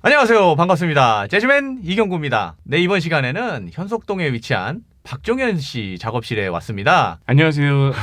안녕하세요. 반갑습니다. 재즈맨 이경구입니다. 네, 이번 시간에는 현석동에 위치한 박종현 씨 작업실에 왔습니다. 안녕하세요.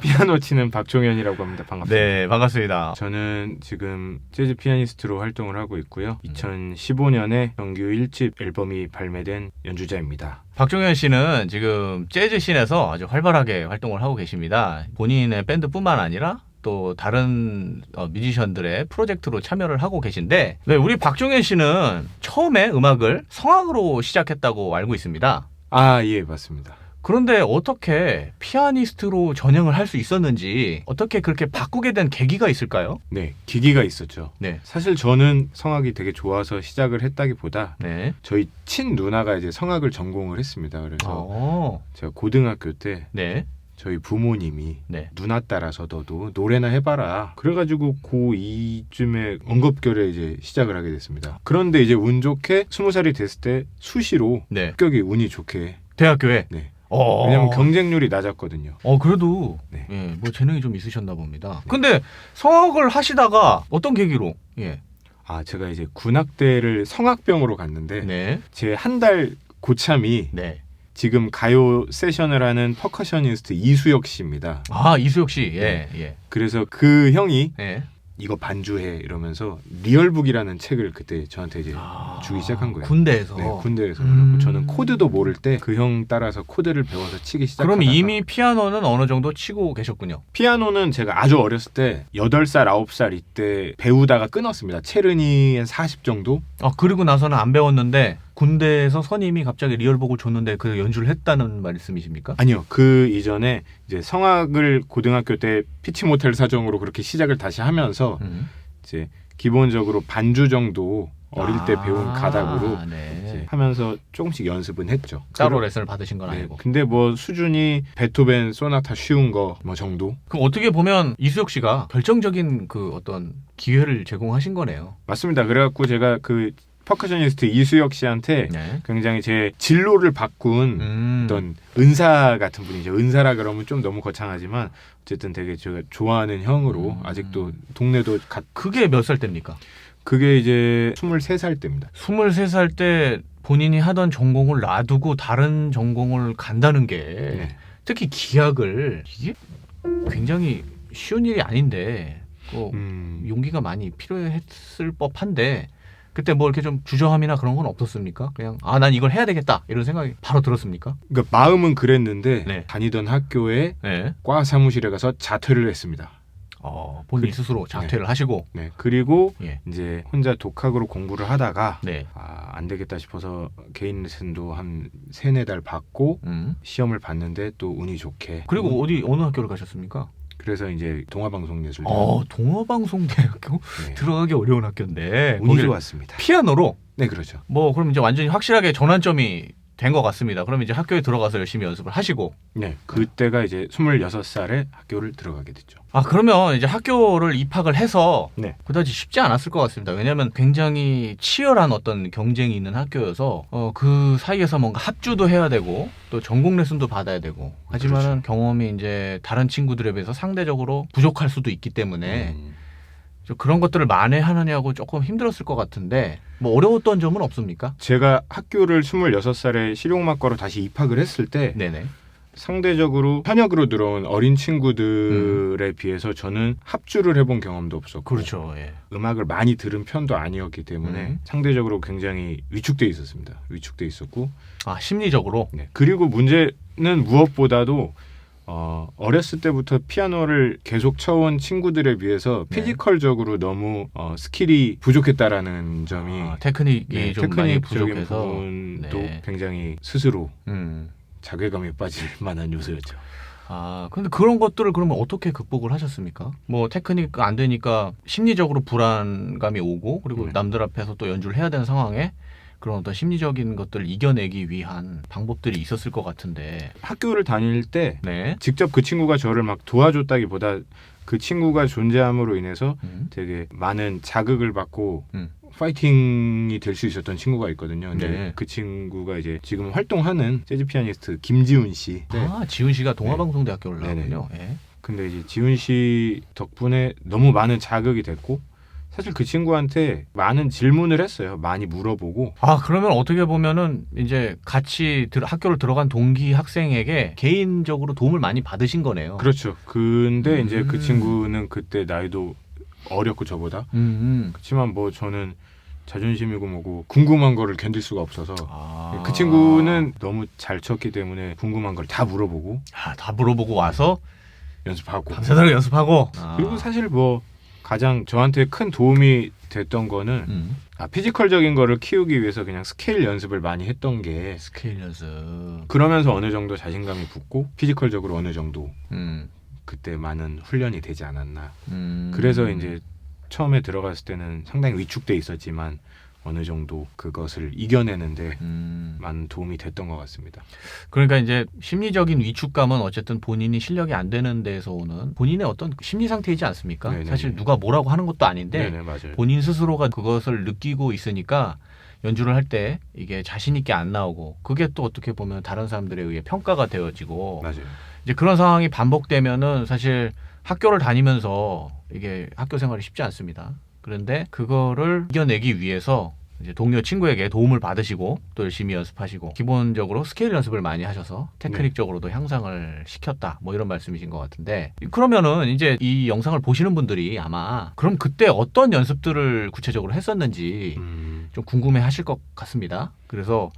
피아노 치는 박종현이라고 합니다. 반갑습니다. 네, 반갑습니다. 저는 지금 재즈 피아니스트로 활동을 하고 있고요. 2015년에 정규 1집 앨범이 발매된 연주자입니다. 박종현 씨는 지금 재즈 씬에서 아주 활발하게 활동을 하고 계십니다. 본인의 밴드뿐만 아니라 또 다른 뮤지션들의 프로젝트로 참여를 하고 계신데, 네, 우리 박종현 씨는 처음에 음악을 성악으로 시작했다고 알고 있습니다. 아, 예, 맞습니다. 그런데 어떻게 피아니스트로 전향을 할 수 있었는지, 어떻게 그렇게 바꾸게 된 계기가 있을까요? 네, 기기가 있었죠. 네. 사실 저는 성악이 되게 좋아서 시작을 했다기보다 네. 저희 친 누나가 이제 성악을 전공을 했습니다. 그래서 제가 고등학교 때 네. 저희 부모님이 네. 누나 따라서 너도 노래나 해봐라. 그래가지고 고2쯤에 언급결에 이제 시작을 하게 됐습니다. 그런데 이제 운 좋게 20살이 됐을 때 수시로 네. 합격이 운이 좋게. 대학교에? 네. 어. 왜냐면 경쟁률이 낮았거든요. 그래도 네. 예, 뭐 재능이 좀 있으셨나 봅니다. 근데 성악을 하시다가 어떤 계기로? 예. 아, 제가 이제 군악대를 성악병으로 갔는데 네. 제 한 달 고참이 네. 지금 가요 세션을 하는 퍼커셔니스트 이수혁 씨입니다. 아, 이수혁 씨. 예. 네. 예. 그래서 그 형이 예. 이거 반주해 이러면서 리얼북이라는 책을 그때 저한테 이제 주기 시작한 거예요. 군대에서. 네, 군대에서. 그래갖고 저는 코드도 모를 때 그 형 따라서 코드를 배워서 치기 시작하다가. 그럼 이미 피아노는 어느 정도 치고 계셨군요. 피아노는 제가 아주 어렸을 때 8살, 9살 이때 배우다가 끊었습니다. 체르니 한 40 정도? 그리고 나서는 안 배웠는데 군대에서 선임이 갑자기 리얼곡을 줬는데 그 연주를 했다는 말씀이십니까? 아니요. 그 이전에 이제 성악을 고등학교 때 피치 모텔 사정으로 그렇게 시작을 다시 하면서 이제 기본적으로 반주 정도 어릴 때 배운 가닥으로 네. 이제 하면서 조금씩 연습은 했죠. 따로 레슨을 받으신 건 네, 아니고. 근데 뭐 수준이 베토벤 소나타 쉬운 거 뭐 정도? 그럼 어떻게 보면 이수혁 씨가 결정적인 그 어떤 기회를 제공하신 거네요. 맞습니다. 그래갖고 제가 그 퍼커셔니스트 이수혁 씨한테 네. 굉장히 제 진로를 바꾼 어떤 은사 같은 분이죠. 은사라 그러면 좀 너무 거창하지만 어쨌든 되게 제가 좋아하는 형으로 아직도 동네도 그게 몇 살 때입니까? 그게 이제 23살 때입니다. 23살 때 본인이 하던 전공을 놔두고 다른 전공을 간다는 게 네. 특히 기악을 이게 굉장히 쉬운 일이 아닌데 용기가 많이 필요했을 법한데 그때 뭐 이렇게 좀 주저함이나 그런 건 없었습니까? 그냥 난 이걸 해야 되겠다 이런 생각이 바로 들었습니까? 그러니까 마음은 그랬는데 네. 다니던 학교에 네. 과 사무실에 가서 자퇴를 했습니다. 본인 스스로 자퇴를 하시고 네. 그리고 예. 이제 혼자 독학으로 공부를 하다가 네. 안 되겠다 싶어서 개인 레슨도 한 3-4달 받고 시험을 봤는데 또 운이 좋게. 그리고 어느 학교를 가셨습니까? 그래서 이제 동아방송예술. 동아방송대학교 네. 들어가기 어려운 학교인데 운이 좋았습니다. 피아노로. 네, 그렇죠. 뭐 그럼 이제 완전히 확실하게 전환점이 된 것 같습니다. 그럼 이제 학교에 들어가서 열심히 연습을 하시고. 네, 그때가 이제 26살에 학교를 들어가게 됐죠. 그러면 이제 학교를 입학을 해서 네. 그다지 쉽지 않았을 것 같습니다. 왜냐하면 굉장히 치열한 어떤 경쟁이 있는 학교여서 그 사이에서 뭔가 합주도 해야 되고 또 전공 레슨도 받아야 되고 하지만은 그렇죠. 경험이 이제 다른 친구들에 비해서 상대적으로 부족할 수도 있기 때문에 그런 것들을 만회하느냐고 조금 힘들었을 것 같은데 뭐 어려웠던 점은 없습니까? 제가 학교를 26살에 실용음악과로 다시 입학을 했을 때 네네. 상대적으로 현역으로 들어온 어린 친구들에 비해서 저는 합주를 해본 경험도 없었고 그렇죠. 예. 음악을 많이 들은 편도 아니었기 때문에 상대적으로 굉장히 위축돼 있었습니다. 위축돼 있었고 심리적으로? 네. 그리고 문제는 무엇보다도 어렸을 때부터 피아노를 계속 쳐온 친구들에 비해서 피지컬적으로 너무 스킬이 부족했다라는 점이 테크닉이 좀 많이 테크닉적인 부족해서 부분도 굉장히 스스로 자괴감에 빠질 만한 요소였죠. 근데 그런 것들을 그러면 어떻게 극복을 하셨습니까? 뭐 테크닉 안 되니까 심리적으로 불안감이 오고 그리고 남들 앞에서 또 연주를 해야 되는 상황에 그런 어떤 심리적인 것들을 이겨내기 위한 방법들이 있었을 것 같은데 학교를 다닐 때 네. 직접 그 친구가 저를 막 도와줬다기보다 그 친구가 존재함으로 인해서 되게 많은 자극을 받고 파이팅이 될 수 있었던 친구가 있거든요. 근데 네. 그 친구가 이제 지금 활동하는 재즈 피아니스트 김지훈 씨. 지훈 씨가 동아방송대학교를 나왔군요. 예. 근데 이제 지훈 씨 덕분에 너무 많은 자극이 됐고 사실 그 친구한테 많은 질문을 했어요. 많이 물어보고. 아, 그러면 어떻게 보면은 이제 같이 학교를 들어간 동기 학생에게 개인적으로 도움을 많이 받으신 거네요. 그렇죠. 근데 이제 그 친구는 그때 나이도 어렸고 저보다. 그렇지만 뭐 저는 자존심이고 뭐고 궁금한 거를 견딜 수가 없어서 그 친구는 너무 잘 쳤기 때문에 궁금한 걸 다 물어보고 다 물어보고 와서 연습하고 밤새도록 연습하고. 그리고 사실 뭐 가장 저한테 큰 도움이 됐던 거는 피지컬적인 거를 키우기 위해서 그냥 스케일 연습을 많이 했던 게 스케일 연습. 그러면서 어느 정도 자신감이 붙고 피지컬적으로 어느 정도 음. 그때 많은 훈련이 되지 않았나. 음. 그래서 이제 처음에 들어갔을 때는 상당히 위축돼 있었지만 어느 정도 그것을 이겨내는데 많은 도움이 됐던 것 같습니다. 그러니까 이제 심리적인 위축감은 어쨌든 본인이 실력이 안 되는 데서 오는 본인의 어떤 심리 상태이지 않습니까? 네네네. 사실 누가 뭐라고 하는 것도 아닌데 네네, 맞아요. 본인 스스로가 그것을 느끼고 있으니까 연주를 할 때 이게 자신 있게 안 나오고 그게 또 어떻게 보면 다른 사람들에 의해 평가가 되어지고 맞아요. 이제 그런 상황이 반복되면은 사실 학교를 다니면서 이게 학교 생활이 쉽지 않습니다. 그런데 그거를 이겨내기 위해서 이제 동료 친구에게 도움을 받으시고 또 열심히 연습하시고 기본적으로 스케일 연습을 많이 하셔서 테크닉적으로도 향상을 시켰다. 뭐 이런 말씀이신 것 같은데 그러면은 이제 이 영상을 보시는 분들이 아마 그럼 그때 어떤 연습들을 구체적으로 했었는지 좀 궁금해하실 것 같습니다. 그래서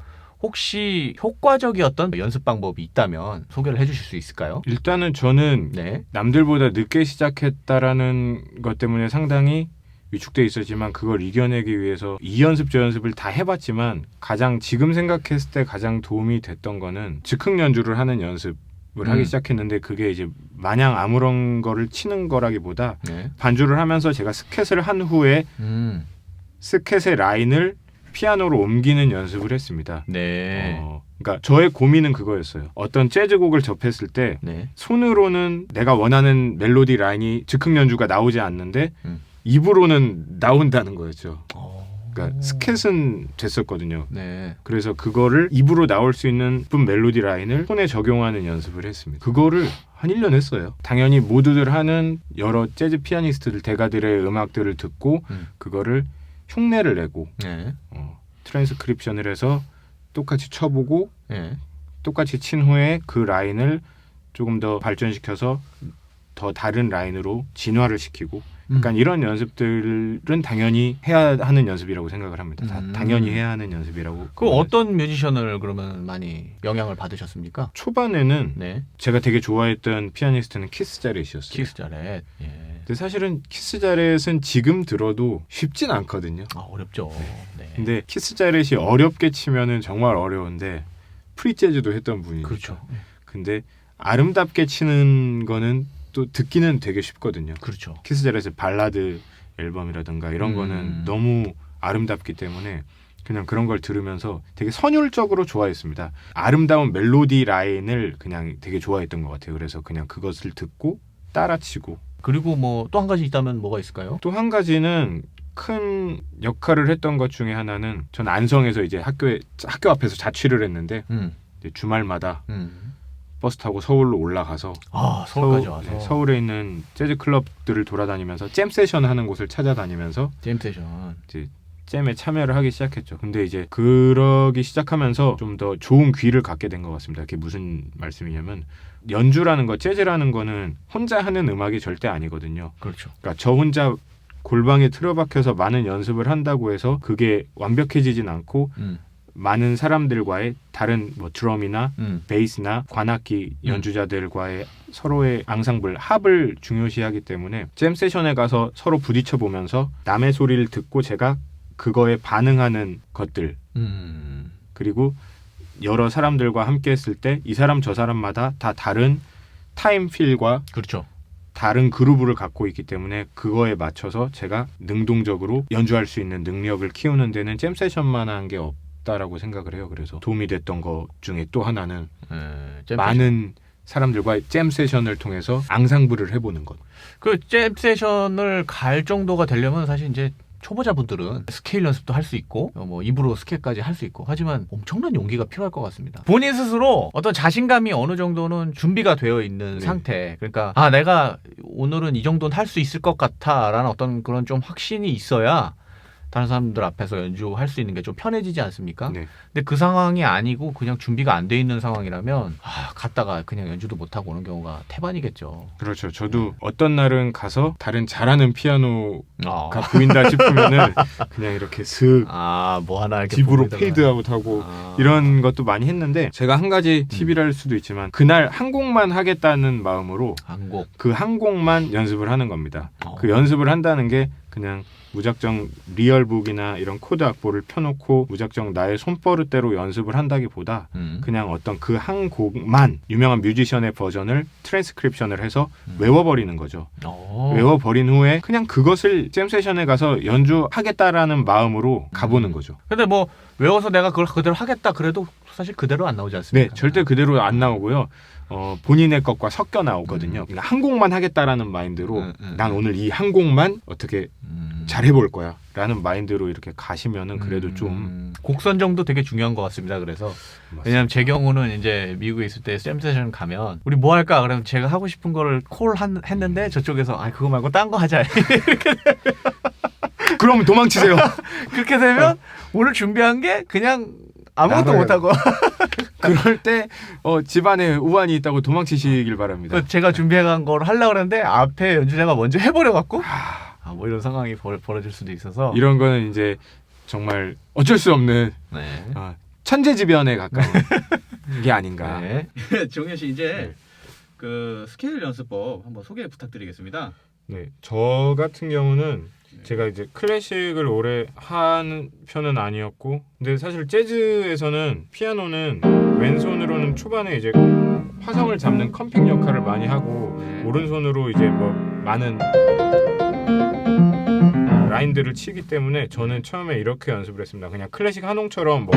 혹시 효과적이었던 연습 방법이 있다면 소개를 해주실 수 있을까요? 일단은 저는 네. 남들보다 늦게 시작했다라는 것 때문에 상당히 위축돼 있었지만 그걸 이겨내기 위해서 이 연습 저 연습을 다 해봤지만 가장 지금 생각했을 때 가장 도움이 됐던 거는 즉흥 연주를 하는 연습을 하기 시작했는데 그게 이제 마냥 아무런 거를 치는 거라기보다 네. 반주를 하면서 제가 스캣을 한 후에 스캣의 라인을 피아노로 옮기는 연습을 했습니다. 네. 그러니까 저의 고민은 그거였어요. 어떤 재즈곡을 접했을 때 네. 손으로는 내가 원하는 멜로디 라인이 즉흥 연주가 나오지 않는데 입으로는 나온다는 거였죠. 그러니까 스캣은 됐었거든요. 네. 그래서 그거를 입으로 나올 수 있는 예쁜 멜로디 라인을 손에 적용하는 연습을 했습니다. 그거를 한 1년 했어요. 당연히 모두들 하는 여러 재즈 피아니스트들 대가들의 음악들을 듣고 그거를 흉내를 내고 네. 트랜스크립션을 해서 똑같이 쳐보고 네. 똑같이 친 후에 그 라인을 조금 더 발전시켜서 더 다른 라인으로 진화를 시키고 그러니까 이런 연습들은 당연히 해야 하는 연습이라고 생각을 합니다. 당연히 해야 하는 연습이라고. 그 어떤 뮤지션을 그러면 많이 영향을 받으셨습니까? 초반에는 네. 제가 되게 좋아했던 피아니스트는 키스 자렛이었어요. 키스 자렛. 예. 근데 사실은 키스 자렛은 지금 들어도 쉽진 않거든요. 어렵죠. 네. 근데 키스 자렛이 어렵게 치면은 정말 어려운데 프리 재즈도 했던 분이죠. 그렇죠. 근데 아름답게 치는 거는 또 듣기는 되게 쉽거든요. 그렇죠. 키스 자렛의 발라드 앨범이라든가 이런 거는 너무 아름답기 때문에 그냥 그런 걸 들으면서 되게 선율적으로 좋아했습니다. 아름다운 멜로디 라인을 그냥 되게 좋아했던 것 같아요. 그래서 그냥 그것을 듣고 따라치고. 그리고 뭐 또 한 가지 있다면 뭐가 있을까요? 또 한 가지는 큰 역할을 했던 것 중에 하나는 전 안성에서 이제 학교 앞에서 자취를 했는데 이제 주말마다 버스 타고 서울로 올라가서 서울까지 와서 서울에 있는 재즈 클럽들을 돌아다니면서 잼 세션 하는 곳을 찾아다니면서 잼 세션 이제 잼에 참여를 하기 시작했죠. 근데 이제 그러기 시작하면서 좀 더 좋은 귀를 갖게 된 것 같습니다. 그게 무슨 말씀이냐면 연주라는 거, 재즈라는 거는 혼자 하는 음악이 절대 아니거든요. 그렇죠. 그러니까 저 혼자 골방에 틀어박혀서 많은 연습을 한다고 해서 그게 완벽해지진 않고 많은 사람들과의 다른 뭐 드럼이나 베이스나 관악기 연주자들과의 서로의 앙상블, 합을 중요시하기 때문에 잼 세션에 가서 서로 부딪혀 보면서 남의 소리를 듣고 제가 그거에 반응하는 것들 그리고 여러 사람들과 함께 했을 때 이 사람 저 사람마다 다 다른 타임필과 그렇죠. 다른 그루브를 갖고 있기 때문에 그거에 맞춰서 제가 능동적으로 연주할 수 있는 능력을 키우는 데는 잼 세션만한 게 없다라고 생각을 해요. 그래서 도움이 됐던 것 중에 또 하나는 많은 사람들과 잼 세션을 통해서 앙상블을 해보는 것. 그 잼 세션을 갈 정도가 되려면 사실 이제 초보자분들은 스케일 연습도 할 수 있고 뭐 입으로 스케일까지 할 수 있고 하지만 엄청난 용기가 필요할 것 같습니다. 본인 스스로 어떤 자신감이 어느 정도는 준비가 되어 있는 네. 상태. 그러니까 내가 오늘은 이 정도는 할 수 있을 것 같아라는 어떤 그런 좀 확신이 있어야 다른 사람들 앞에서 연주할 수 있는 게 좀 편해지지 않습니까? 네. 근데 그 상황이 아니고 그냥 준비가 안 돼 있는 상황이라면 갔다가 그냥 연주도 못 하고 오는 경우가 태반이겠죠. 그렇죠. 저도 어떤 날은 가서 다른 잘하는 피아노가 아, 보인다 싶으면은 그냥 이렇게 슥 뭐 하나 이렇게 집으로 보이다가. 페이드아웃 하고 이런 것도 많이 했는데 제가 한 가지 팁이랄 수도 있지만 그날 한 곡만 하겠다는 마음으로 한 곡. 그 한 곡만 연습을 하는 겁니다. 그 연습을 한다는 게 그냥 무작정 리얼북이나 이런 코드 악보를 펴놓고 무작정 나의 손버릇대로 연습을 한다기보다 그냥 어떤 그 한 곡만 유명한 뮤지션의 버전을 트랜스크립션을 해서 외워버리는 거죠. 외워버린 후에 그냥 그것을 잼 세션에 가서 연주하겠다라는 마음으로 가보는 거죠. 근데 뭐 외워서 내가 그걸 그대로 하겠다 그래도 사실 그대로 안 나오지 않습니까? 네, 절대 그대로 안 나오고요. 본인의 것과 섞여 나오거든요. 그러니까 한 곡만 하겠다라는 마인드로 난 오늘 이 한 곡만 어떻게 잘해볼 거야 라는 마인드로 이렇게 가시면은 그래도 좀 곡 선정도 되게 중요한 것 같습니다. 그래서 왜냐면 제 경우는 이제 미국에 있을 때 잼 세션 가면 우리 뭐 할까 그러면 제가 하고 싶은 거를 했는데 저쪽에서 그거 말고 딴 거 하자 그럼 도망치세요. 그렇게 되면 오늘 준비한 게 그냥 아무것도 나가요. 못하고 그럴 때 집안에 우환이 있다고 도망치시길 바랍니다. 제가 준비해간 걸 하려고 그랬는데 앞에 연주자가 먼저 해버려갖고 뭐 이런 상황이 벌어질 수도 있어서 이런 거는 이제 정말 어쩔 수 없는 네. 천재지변에 가까운 게 아닌가. 네. 정현 씨 이제 그 스케일 연습법 한번 소개 부탁드리겠습니다. 네, 저 같은 경우는 제가 이제 클래식을 오래 한 편은 아니었고, 근데 사실 재즈에서는 피아노는 왼손으로는 초반에 이제 화성을 잡는 컴픽 역할을 많이 하고 오른손으로 이제 뭐 많은 라인들을 치기 때문에 저는 처음에 이렇게 연습을 했습니다. 그냥 클래식 한홍처럼 뭐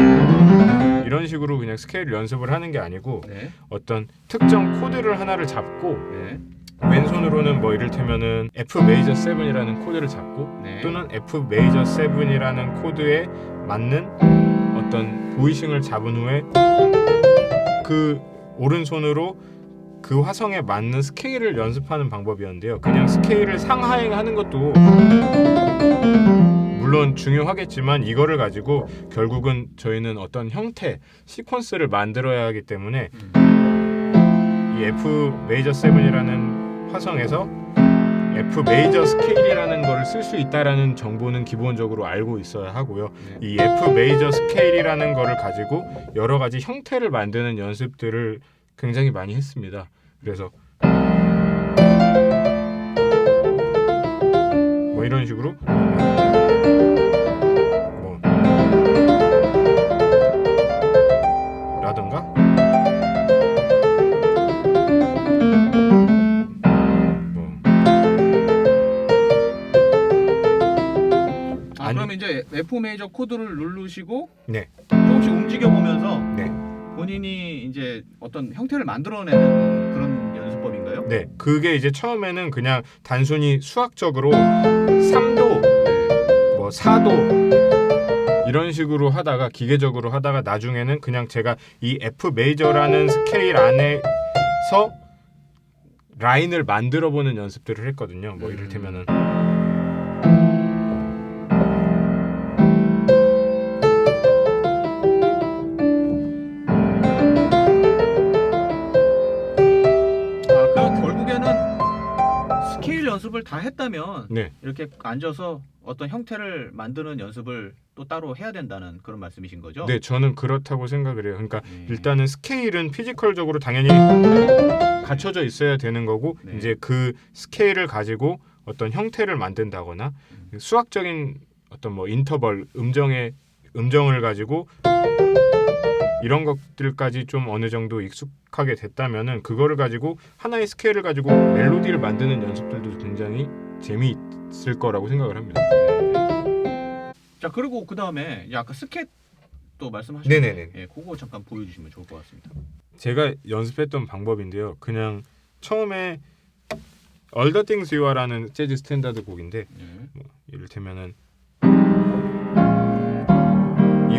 이런 식으로 그냥 스케일 연습을 하는 게 아니고 어떤 특정 코드를 하나를 잡고 왼손으로는 뭐 이를테면은 F 메이저 7이라는 코드를 잡고 또는 F 메이저 7이라는 코드에 맞는 어떤 보이싱을 잡은 후에 그 오른손으로 그 화성에 맞는 스케일을 연습하는 방법이었는데요. 그냥 스케일을 상하행하는 것도 물론 중요하겠지만 이거를 가지고 결국은 저희는 어떤 형태, 시퀀스를 만들어야 하기 때문에 이 F 메이저 7이라는 화성에서 F 메이저 스케일이라는 거를 쓸 수 있다라는 정보는 기본적으로 알고 있어야 하고요. 이 F 메이저 스케일이라는 거를 가지고 여러 가지 형태를 만드는 연습들을 굉장히 많이 했습니다. 그래서 뭐 이런 식으로 뭐 라든가 그러면 이제 F 메이저 코드를 누르시고 네. 조금씩 움직여 보면서 네. 본인이 이제 어떤 형태를 만들어내는 그런 연습법인가요? 네, 그게 이제 처음에는 그냥 단순히 수학적으로 3도, 뭐 4도 이런 식으로 하다가 기계적으로 하다가 나중에는 그냥 제가 이 F 메이저라는 스케일 안에서 라인을 만들어 보는 연습들을 했거든요. 뭐 이를테면은 연습을 다 했다면 네. 이렇게 앉아서 어떤 형태를 만드는 연습을 또 따로 해야 된다는 그런 말씀이신 거죠? 네, 저는 그렇다고 생각을 해요. 그러니까 일단은 스케일은 피지컬적으로 당연히 갖춰져 있어야 되는 거고 이제 그 스케일을 가지고 어떤 형태를 만든다거나 수학적인 어떤 뭐 인터벌 음정을 가지고 이런 것들까지 좀 어느 정도 익숙하게 됐다면은 그거를 가지고 하나의 스케일을 가지고 멜로디를 만드는 연습들도 굉장히 재미있을 거라고 생각을 합니다. 자, 그리고 그 다음에 아까 스캣도 말씀하셨는데 네네네. 그거 잠깐 보여주시면 좋을 것 같습니다. 제가 연습했던 방법인데요. 그냥 처음에 All the Things You Are라는 재즈 스탠다드 곡인데 뭐 이를테면은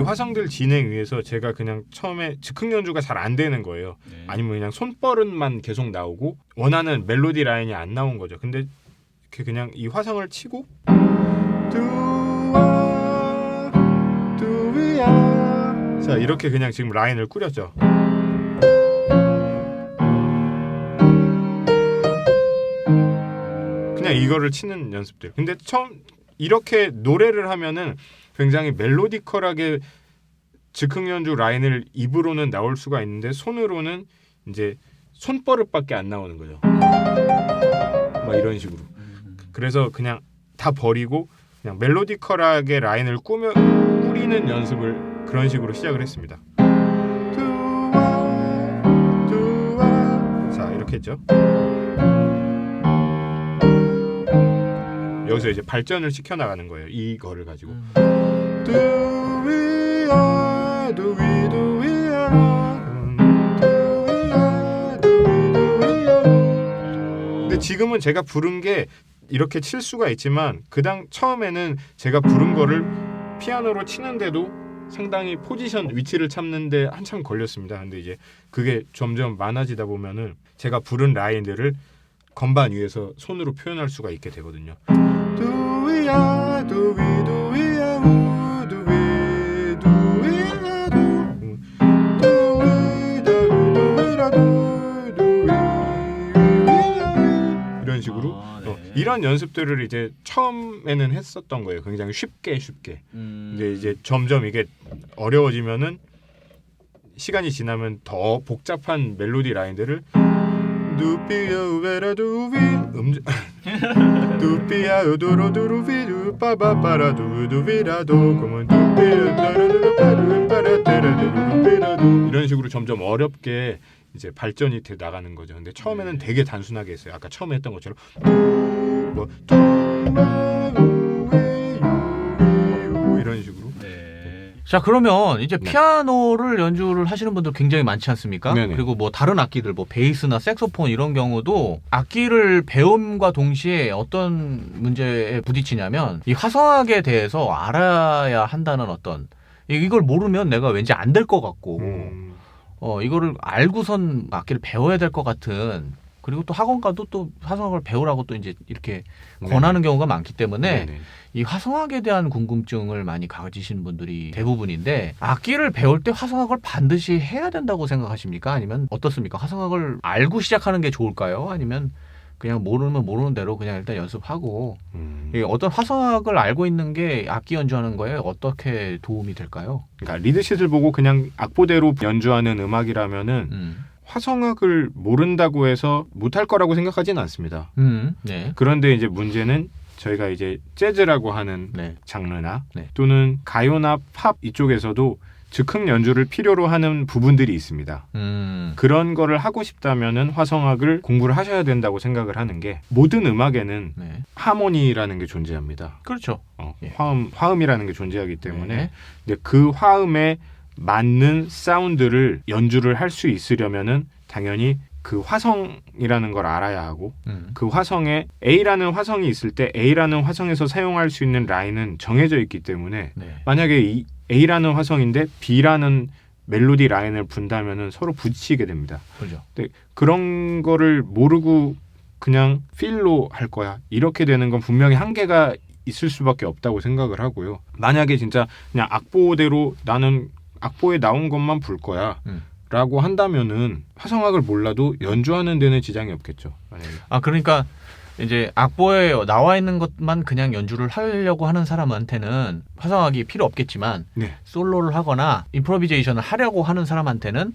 화성들 진행 위해서 제가 그냥 처음에 즉흥 연주가 잘 안 되는 거예요. 네. 아니면 그냥 손버릇만 계속 나오고 원하는 멜로디 라인이 안 나온 거죠. 근데 이렇게 그냥 이 화성을 치고 두위야 자 이렇게 그냥 지금 라인을 꾸렸죠. 그냥 이거를 치는 연습들. 근데 처음 이렇게 노래를 하면은 굉장히 멜로디컬하게 즉흥 연주 라인을 입으로는 나올 수가 있는데 손으로는 이제 손버릇밖에 안 나오는 거죠. 막 이런 식으로. 그래서 그냥 다 버리고 그냥 멜로디컬하게 라인을 꾸리는 연습을 그런 식으로 시작을 했습니다. 자 이렇게 했죠. 여기서 이제 발전을 시켜 나가는 거예요. 이거를 가지고. 근데 지금은 제가 부른 게 이렇게 칠 수가 있지만 처음에는 제가 부른 거를 피아노로 치는데도 상당히 포지션 위치를 찾는데 한참 걸렸습니다. 근데 이제 그게 점점 많아지다 보면은 제가 부른 라인들을 건반 위에서 손으로 표현할 수가 있게 되거든요. 두위야 두위두위야 우두위 두위야 두위두위라 두두위 이런 식으로 네. 이런 연습들을 이제 처음에는 했었던 거예요. 굉장히 쉽게. 근데 이제 점점 이게 어려워지면은 시간이 지나면 더 복잡한 멜로디 라인들을 두피야 우베라 두위 두피야 우두루두루비 두빠바바라 두두비라도 그러면 두피야 따라두루바루바라테라두루비라도 이런 식으로 점점 어렵게 이제 발전이 돼 나가는 거죠. 근데 처음에는 되게 단순하게 했어요. 아까 처음에 했던 것처럼 뭐 이런 식으로. 자 그러면 이제 피아노를 연주를 하시는 분들 굉장히 많지 않습니까? 네네. 그리고 뭐 다른 악기들 뭐 베이스나 색소폰 이런 경우도 악기를 배움과 동시에 어떤 문제에 부딪히냐면 이 화성학에 대해서 알아야 한다는 어떤 이걸 모르면 내가 왠지 안 될 것 같고 이거를 알고선 악기를 배워야 될 것 같은 그리고 또 학원 가도 또 화성학을 배우라고 또 이제 이렇게 권하는 경우가 많기 때문에 네네. 이 화성학에 대한 궁금증을 많이 가지시는 분들이 대부분인데 악기를 배울 때 화성학을 반드시 해야 된다고 생각하십니까? 아니면 어떻습니까? 화성학을 알고 시작하는 게 좋을까요? 아니면 그냥 모르면 모르는 대로 그냥 일단 연습하고 이 어떤 화성학을 알고 있는 게 악기 연주하는 거에 어떻게 도움이 될까요? 그러니까 리드쉿을 보고 그냥 악보대로 연주하는 음악이라면은 화성학을 모른다고 해서 못할 거라고 생각하지는 않습니다. 네. 그런데 이제 문제는 저희가 이제 재즈라고 하는 네. 장르나 네. 또는 가요나 팝 이쪽에서도 즉흥 연주를 필요로 하는 부분들이 있습니다. 그런 거를 하고 싶다면은 화성학을 공부를 하셔야 된다고 생각을 하는 게 모든 음악에는 네. 하모니라는 게 존재합니다. 그렇죠. 예. 화음이라는 게 존재하기 때문에 네. 근데 그 화음에 맞는 사운드를 연주를 할 수 있으려면은 당연히 그 화성이라는 걸 알아야 하고 그 화성에 A라는 화성이 있을 때 A라는 화성에서 사용할 수 있는 라인은 정해져 있기 때문에 네. 만약에 이 A라는 화성인데 B라는 멜로디 라인을 분다면은 서로 부딪히게 됩니다. 그렇죠. 근데 그런 거를 모르고 그냥 필로 할 거야. 이렇게 되는 건 분명히 한계가 있을 수밖에 없다고 생각을 하고요. 만약에 진짜 그냥 악보대로 나는 악보에 나온 것만 불 거야. 라고 한다면은 화성학을 몰라도 연주하는 데는 지장이 없겠죠. 만약에. 그러니까 이제 악보에 나와 있는 것만 그냥 연주를 하려고 하는 사람한테는 화성학이 필요 없겠지만 네. 솔로를 하거나 임프로비제이션을 하려고 하는 사람한테는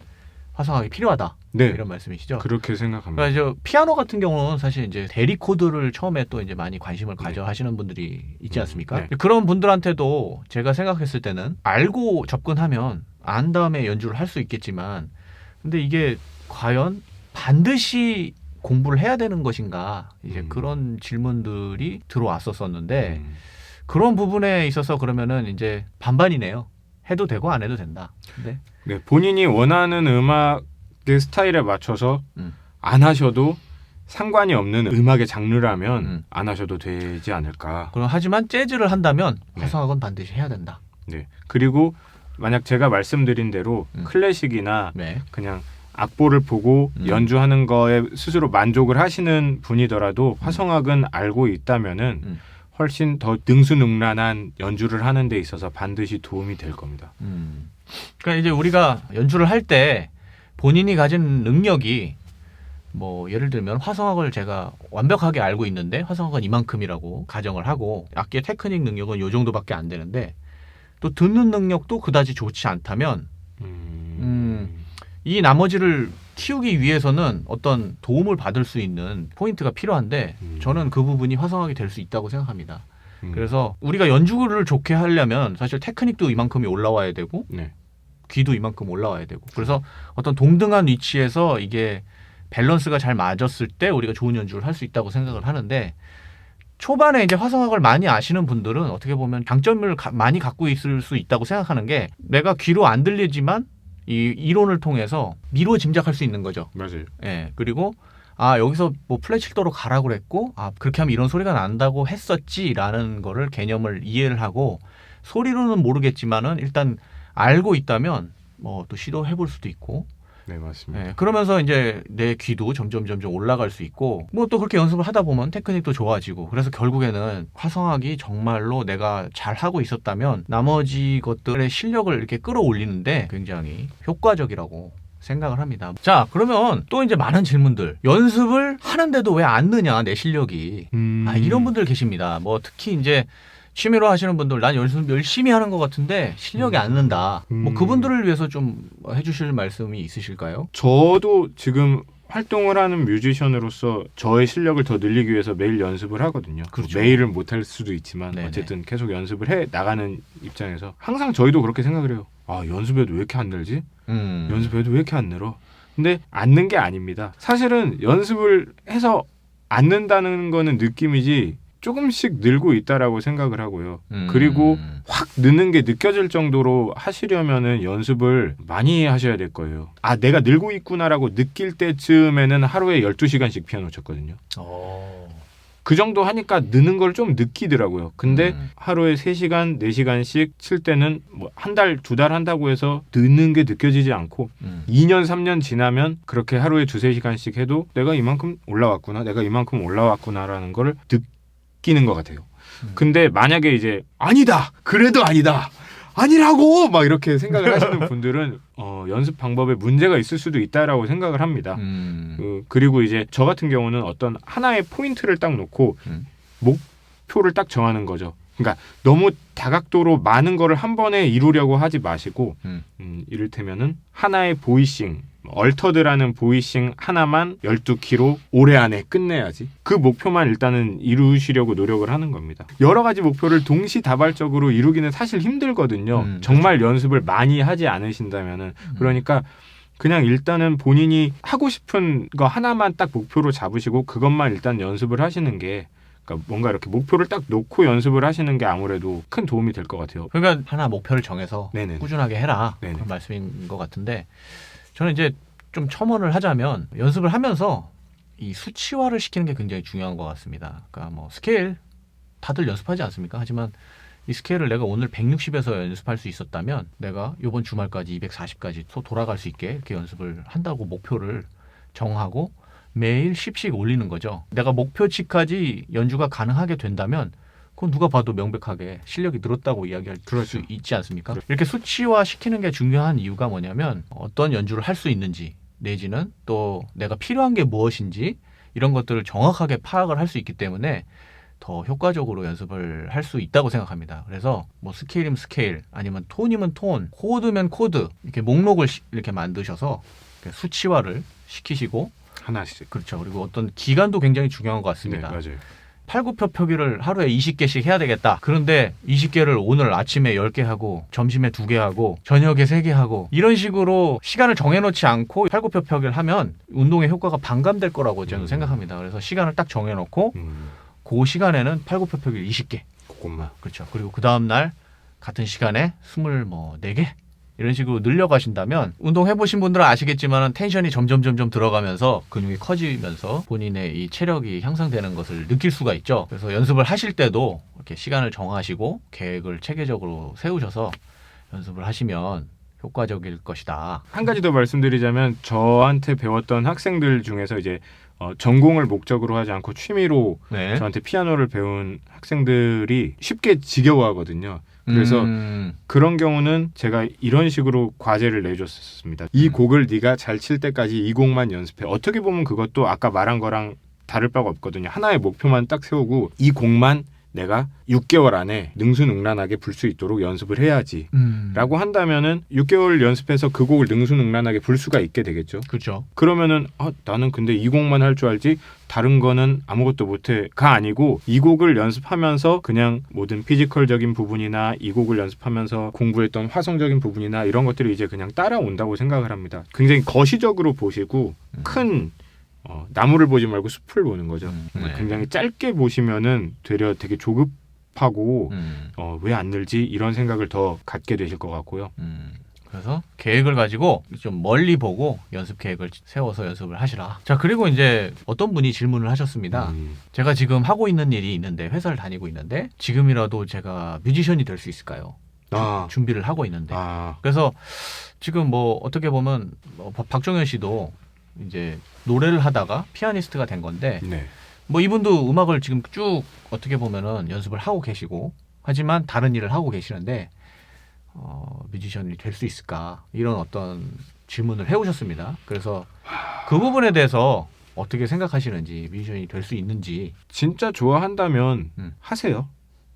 화성학이 필요하다. 네. 이런 말씀이시죠. 그렇게 생각합니다. 그러니까 저 피아노 같은 경우는 사실 이제 대리 코드를 처음에 또 이제 많이 관심을 가져 하시는 분들이 있지 않습니까? 네. 그런 분들한테도 제가 생각했을 때는 알고 접근하면 안 다음에 연주를 할 수 있겠지만 근데 이게 과연 반드시 공부를 해야 되는 것인가 이제 그런 질문들이 들어왔었었는데 그런 부분에 있어서 그러면은 이제 반반이네요. 해도 되고 안 해도 된다. 근데 네, 본인이 원하는 음악의 스타일에 맞춰서 안 하셔도 상관이 없는 음악의 장르라면 안 하셔도 되지 않을까. 그럼 하지만 재즈를 한다면 화성학은 반드시 해야 된다. 네. 그리고 만약 제가 말씀드린 대로 클래식이나 네. 그냥 악보를 보고 연주하는 거에 스스로 만족을 하시는 분이더라도 화성악은 알고 있다면은 훨씬 더 능수능란한 연주를 하는 데 있어서 반드시 도움이 될 겁니다. 그러니까 이제 우리가 연주를 할 때 본인이 가진 능력이 뭐 예를 들면 화성학을 제가 완벽하게 알고 있는데 화성학은 이만큼이라고 가정을 하고 악기의 테크닉 능력은 요 정도밖에 안 되는데 또 듣는 능력도 그다지 좋지 않다면 이 나머지를 키우기 위해서는 어떤 도움을 받을 수 있는 포인트가 필요한데 저는 그 부분이 화성학이 될 수 있다고 생각합니다. 그래서 우리가 연주를 좋게 하려면 사실 테크닉도 이만큼이 올라와야 되고 네. 귀도 이만큼 올라와야 되고 그래서 어떤 동등한 위치에서 이게 밸런스가 잘 맞았을 때 우리가 좋은 연주를 할 수 있다고 생각을 하는데 초반에 이제 화성학을 많이 아시는 분들은 어떻게 보면 장점을 많이 갖고 있을 수 있다고 생각하는 게 내가 귀로 안 들리지만 이 이론을 통해서 미루어 짐작할 수 있는 거죠. 맞아요. 예. 그리고 아 여기서 뭐 플랫 7도로 가라고 그랬고 아 그렇게 하면 이런 소리가 난다고 했었지라는 거를 개념을 이해를 하고 소리로는 모르겠지만은 일단 알고 있다면 뭐 또 시도해 볼 수도 있고 네, 맞습니다. 예, 그러면서 이제 내 귀도 점점 올라갈 수 있고 뭐 또 그렇게 연습을 하다 보면 테크닉도 좋아지고 그래서 결국에는 화성학이 정말로 내가 잘 하고 있었다면 나머지 것들의 실력을 이렇게 끌어올리는데 굉장히 효과적이라고 생각을 합니다. 자, 그러면 또 이제 많은 질문들. 연습을 하는데도 왜 안 느냐 내 실력이. 아, 이런 분들 계십니다. 뭐 특히 이제 취미로 하시는 분들 난 연습 열심히 하는 것 같은데 실력이 안 는다. 뭐 그분들을 위해서 좀 해주실 말씀이 있으실까요? 저도 지금 활동을 하는 뮤지션으로서 저의 실력을 더 늘리기 위해서 매일 연습을 하거든요. 그렇죠. 매일은 못할 수도 있지만 네네. 어쨌든 계속 연습을 해 나가는 입장에서 항상 저희도 그렇게 생각을 해요. 아, 연습해도 왜 이렇게 안 늘지? 연습해도 왜 이렇게 안 늘어? 근데 않는 게 아닙니다. 사실은 연습을 해서 안 는다는 거는 느낌이지 조금씩 늘고 있다라고 생각을 하고요. 그리고 확 느는 게 느껴질 정도로 하시려면은 연습을 많이 하셔야 될 거예요. 아, 내가 늘고 있구나라고 느낄 때쯤에는 하루에 12시간씩 피아노 쳤거든요. 그 정도 하니까 느는 걸 좀 느끼더라고요. 근데 하루에 3시간, 4시간씩 칠 때는 뭐 한 달, 2달 한다고 해서 느는 게 느껴지지 않고 2년, 3년 지나면 그렇게 하루에 2-3시간씩 해도 내가 이만큼 올라왔구나, 내가 이만큼 올라왔구나라는 걸 느끼는 것 같아요. 근데 만약에 이제 아니다! 그래도 아니다! 아니라고! 막 이렇게 생각을 하시는 분들은 연습 방법에 문제가 있을 수도 있다라고 생각을 합니다. 그리고 이제 저 같은 경우는 어떤 하나의 포인트를 딱 놓고 목표를 딱 정하는 거죠. 그러니까 너무 다각도로 많은 거를 한 번에 이루려고 하지 마시고 이를테면은 하나의 보이싱, 얼터드라는 보이싱 하나만 12키로 올해 안에 끝내야지. 그 목표만 일단은 이루시려고 노력을 하는 겁니다. 여러 가지 목표를 동시다발적으로 이루기는 사실 힘들거든요. 정말 연습을 많이 하지 않으신다면은. 그러니까 그냥 일단은 본인이 하고 싶은 거 하나만 딱 목표로 잡으시고 그것만 일단 연습을 하시는 게, 그러니까 뭔가 이렇게 목표를 딱 놓고 연습을 하시는 게 아무래도 큰 도움이 될 것 같아요. 그러니까 하나 목표를 정해서 네네. 꾸준하게 해라. 네네. 그런 말씀인 것 같은데 저는 이제 좀 첨언을 하자면 연습을 하면서 이 수치화를 시키는 게 굉장히 중요한 것 같습니다. 그러니까 뭐 스케일 다들 연습하지 않습니까? 하지만 이 스케일을 내가 오늘 160에서 연습할 수 있었다면 내가 이번 주말까지 240까지 또 돌아갈 수 있게 이렇게 연습을 한다고 목표를 정하고 매일 10씩 올리는 거죠. 내가 목표치까지 연주가 가능하게 된다면 그건 누가 봐도 명백하게 실력이 늘었다고 이야기할 수 있지 않습니까? 이렇게 수치화 시키는 게 중요한 이유가 뭐냐면 어떤 연주를 할 수 있는지 내지는 또 내가 필요한 게 무엇인지 이런 것들을 정확하게 파악을 할 수 있기 때문에 더 효과적으로 연습을 할 수 있다고 생각합니다. 그래서 뭐 스케일이면 스케일 아니면 톤이면 톤, 코드면 코드 이렇게 목록을 이렇게 만드셔서 이렇게 수치화를 시키시고 하나씩. 그렇죠. 그리고 어떤 기간도 굉장히 중요한 것 같습니다. 네, 맞아요. 팔굽혀펴기를 하루에 20개씩 해야 되겠다. 그런데 20개를 오늘 아침에 10개 하고 점심에 2개 하고 저녁에 3개 하고 이런 식으로 시간을 정해놓지 않고 팔굽혀펴기를 하면 운동의 효과가 반감될 거라고 저는 생각합니다. 그래서 시간을 딱 정해놓고 그 시간에는 팔굽혀펴기를 20개. 그것만. 그렇죠. 그리고 그 다음날 같은 시간에 24개 이런 식으로 늘려가신다면 운동해보신 분들은 아시겠지만 텐션이 점점 들어가면서 근육이 커지면서 본인의 이 체력이 향상되는 것을 느낄 수가 있죠. 그래서 연습을 하실 때도 이렇게 시간을 정하시고 계획을 체계적으로 세우셔서 연습을 하시면 효과적일 것이다. 한 가지 더 말씀드리자면 저한테 배웠던 학생들 중에서 이제 전공을 목적으로 하지 않고 취미로 네. 저한테 피아노를 배운 학생들이 쉽게 지겨워하거든요. 그래서 그런 경우는 제가 이런 식으로 과제를 내줬습니다. 이 곡을 네가 잘 칠 때까지 이 곡만 연습해. 어떻게 보면 그것도 아까 말한 거랑 다를 바가 없거든요. 하나의 목표만 딱 세우고 이 곡만 내가 6개월 안에 능수능란하게 불 수 있도록 연습을 해야지 라고 한다면은 6개월 연습해서 그 곡을 능수능란하게 불 수가 있게 되겠죠. 그렇죠. 그러면은 나는 근데 이 곡만 할 줄 알지 다른 거는 아무것도 못해가 아니고 이 곡을 연습하면서 그냥 모든 피지컬적인 부분이나 이 곡을 연습하면서 공부했던 화성적인 부분이나 이런 것들이 이제 그냥 따라온다고 생각을 합니다. 굉장히 거시적으로 보시고 큰 나무를 보지 말고 숲을 보는 거죠. 네. 굉장히 짧게 보시면은 되려 되게 조급하고 왜 안 늘지 이런 생각을 더 갖게 되실 것 같고요. 그래서 계획을 가지고 좀 멀리 보고 연습 계획을 세워서 연습을 하시라. 자, 그리고 이제 어떤 분이 질문을 하셨습니다. 제가 지금 하고 있는 일이 있는데 회사를 다니고 있는데 지금이라도 제가 뮤지션이 될 수 있을까요? 준비를 하고 있는데. 그래서 지금 뭐 어떻게 보면 박종현 씨도 이제 노래를 하다가 피아니스트가 된 건데 네. 뭐 이분도 음악을 지금 쭉 어떻게 보면은 연습을 하고 계시고 하지만 다른 일을 하고 계시는데 뮤지션이 될 수 있을까 이런 어떤 질문을 해오셨습니다. 그래서 그 부분에 대해서 어떻게 생각하시는지 뮤지션이 될 수 있는지. 진짜 좋아한다면 하세요.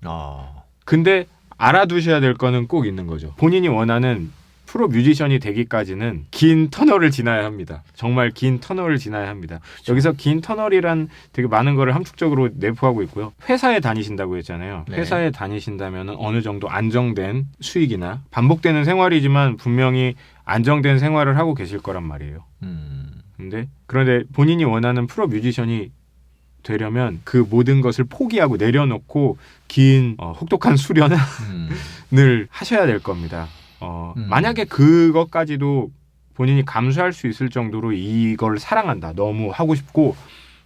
아, 근데 알아두셔야 될 거는 꼭 있는 거죠. 본인이 원하는 프로 뮤지션이 되기까지는 긴 터널을 지나야 합니다. 정말 긴 터널을 지나야 합니다. 그렇죠. 여기서 긴 터널이란 되게 많은 거를 함축적으로 내포하고 있고요. 회사에 다니신다고 했잖아요. 네. 회사에 다니신다면 어느 정도 안정된 수익이나 반복되는 생활이지만 분명히 안정된 생활을 하고 계실 거란 말이에요. 그런데 본인이 원하는 프로 뮤지션이 되려면 그 모든 것을 포기하고 내려놓고 긴 혹독한 수련을 하셔야 될 겁니다. 만약에 그것까지도 본인이 감수할 수 있을 정도로 이걸 사랑한다, 너무 하고 싶고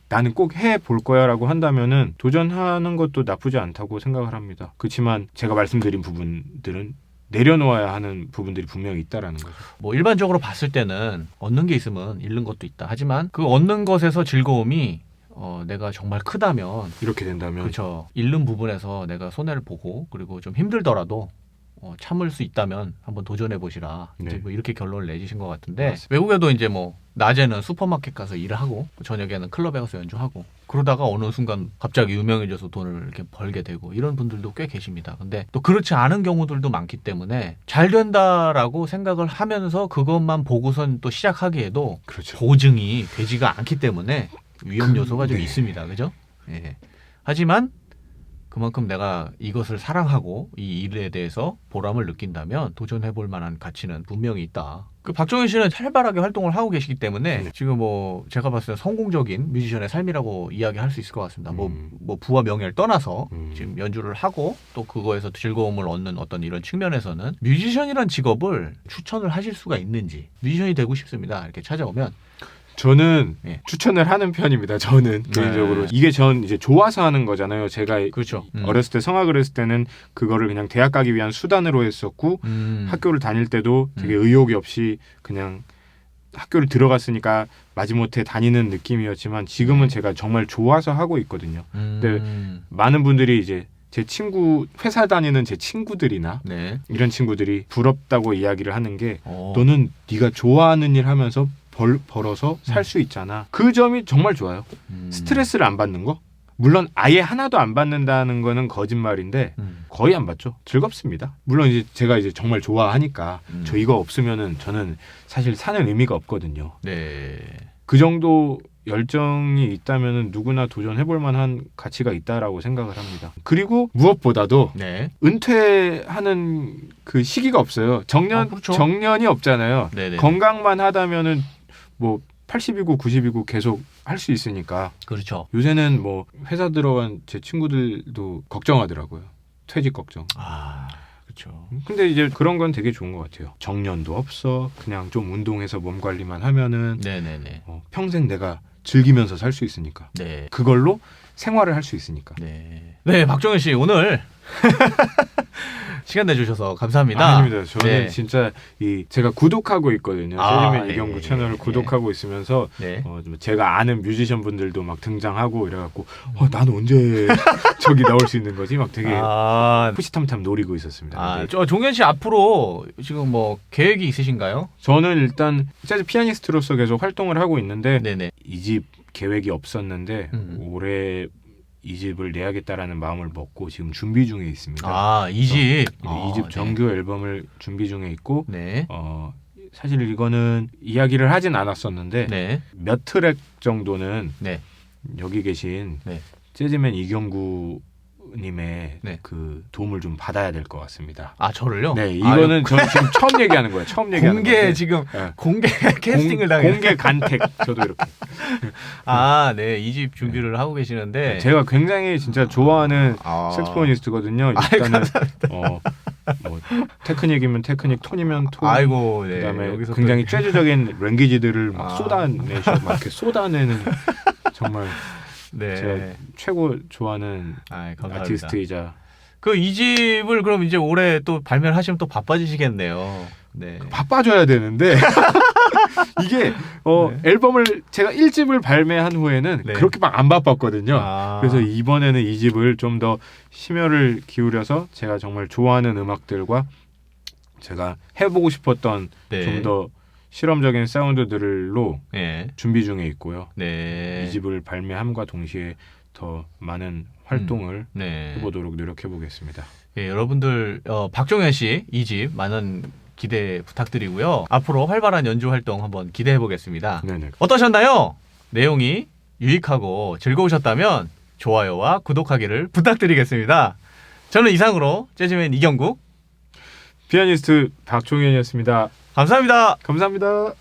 나는 꼭 해볼 거야 라고 한다면은 도전하는 것도 나쁘지 않다고 생각을 합니다. 그렇지만 제가 말씀드린 부분들은 내려놓아야 하는 부분들이 분명히 있다라는 거죠. 뭐 일반적으로 봤을 때는 얻는 게 있으면 잃는 것도 있다. 하지만 그 얻는 것에서 즐거움이 내가 정말 크다면, 이렇게 된다면, 그렇죠. 잃는 부분에서 내가 손해를 보고 그리고 좀 힘들더라도 참을 수 있다면 한번 도전해 보시라. 네. 이제 뭐 이렇게 결론을 내주신 것 같은데, 맞습니다. 외국에도 이제 뭐 낮에는 슈퍼마켓 가서 일을 하고 저녁에는 클럽에 가서 연주하고 그러다가 어느 순간 갑자기 유명해져서 돈을 이렇게 벌게 되고 이런 분들도 꽤 계십니다. 근데 또 그렇지 않은 경우들도 많기 때문에 잘 된다라고 생각을 하면서 그것만 보고선 또 시작하기에도 그렇죠. 보증이 되지가 않기 때문에 위험 요소가 좀 네. 있습니다. 그죠? 예. 하지만 그만큼 내가 이것을 사랑하고 이 일에 대해서 보람을 느낀다면 도전해볼 만한 가치는 분명히 있다. 그 박종현 씨는 활발하게 활동을 하고 계시기 때문에 지금 뭐 제가 봤을 때 성공적인 뮤지션의 삶이라고 이야기할 수 있을 것 같습니다. 뭐 부와 명예를 떠나서 지금 연주를 하고 또 그거에서 즐거움을 얻는 어떤 이런 측면에서는 뮤지션이란 직업을 추천을 하실 수가 있는지, 뮤지션이 되고 싶습니다 이렇게 찾아오면 저는 예. 추천을 하는 편입니다. 저는 개인적으로 이게 전 이제 좋아서 하는 거잖아요. 제가 그렇죠. 어렸을 때 성악을 했을 때는 그거를 그냥 대학 가기 위한 수단으로 했었고 학교를 다닐 때도 되게 의욕이 없이 그냥 학교를 들어갔으니까 마지못해 다니는 느낌이었지만 지금은 제가 정말 좋아서 하고 있거든요. 근데 많은 분들이 이제 제 친구, 회사 다니는 제 친구들이나 네. 이런 친구들이 부럽다고 이야기를 하는 게 너는 네가 좋아하는 일 하면서 벌어서 살 수 있잖아. 그 점이 정말 좋아요. 스트레스를 안 받는 거? 물론 아예 하나도 안 받는다는 거는 거짓말인데 거의 안 받죠. 즐겁습니다. 물론 이제 제가 이제 정말 좋아하니까 저 이거 없으면은 저는 사실 사는 의미가 없거든요. 네. 그 정도 열정이 있다면은 누구나 도전해볼 만한 가치가 있다라고 생각을 합니다. 그리고 무엇보다도 네. 은퇴하는 그 시기가 없어요. 그렇죠. 정년이 없잖아요. 네네. 건강만 하다면은 뭐 80이고 90이고 계속 할 수 있으니까. 그렇죠. 요새는 뭐 회사 들어간 제 친구들도 걱정하더라고요. 퇴직 걱정. 그렇죠. 근데 이제 그런 건 되게 좋은 것 같아요. 정년도 없어. 그냥 좀 운동해서 몸 관리만 하면은 네네네. 평생 내가 즐기면서 살 수 있으니까. 네. 그걸로 생활을 할 수 있으니까. 네. 네, 박종현 씨 오늘 시간 내주셔서 감사합니다. 아닙니다. 저는 네. 진짜 제가 구독하고 있거든요. 재즈맨 이경구 채널을 구독하고 있으면서 네. 제가 아는 뮤지션 분들도 막 등장하고 이래갖고 나는 언제 저기 나올 수 있는 거지? 막 되게 푸시탐탐 노리고 있었습니다. 네. 저 종현 씨 앞으로 지금 뭐 계획이 있으신가요? 저는 일단 재즈 피아니스트로서 계속 활동을 하고 있는데 네네. 이 집 계획이 없었는데 올해 이 집을 내야겠다라는 마음을 먹고 지금 준비 중에 있습니다. 이 집. 이 집 정규 앨범을 준비 중에 있고 네. 사실 이거는 이야기를 하진 않았었는데 네. 몇 트랙 정도는 네. 여기 계신 네. 재즈맨 이경구 님의 네. 그 도움을 좀 받아야 될 것 같습니다. 저를요? 네, 이거는 저 지금 처음 얘기하는 거예요. 공개 지금 네. 공개 캐스팅을 당해. 공개 간택 저도 이렇게. 네, 이 집 준비를 하고 계시는데 제가 굉장히 진짜 좋아하는 색소포니스트거든요. 일단은 뭐 테크닉이면 테크닉, 톤이면 톤. 아이고, 네. 그다음에 여기서 굉장히 재즈적인 랭귀지들을 막 쏟아내셔, 막 이렇게 쏟아내는 정말. 네. 제가 최고 좋아하는 감사합니다. 아티스트이자 이 집을 그럼 이제 올해 또 발매를 하시면 또 바빠지시겠네요. 네. 바빠져야 되는데 이게 앨범을 제가 1집을 발매한 후에는 네. 그렇게 막 안 바빴거든요. 그래서 이번에는 이 집을 좀 더 심혈을 기울여서 제가 정말 좋아하는 음악들과 제가 해보고 싶었던 좀 더 실험적인 사운드들로 준비 중에 있고요. 이 집을 발매함과 동시에 더 많은 활동을 해보도록 노력해보겠습니다. 여러분들 박종현 씨 이 집 많은 기대 부탁드리고요. 앞으로 활발한 연주 활동 한번 기대해보겠습니다. 네네. 어떠셨나요? 내용이 유익하고 즐거우셨다면 좋아요와 구독하기를 부탁드리겠습니다. 저는 이상으로 재즈맨 이경국, 피아니스트 박종현이었습니다. 감사합니다. 감사합니다.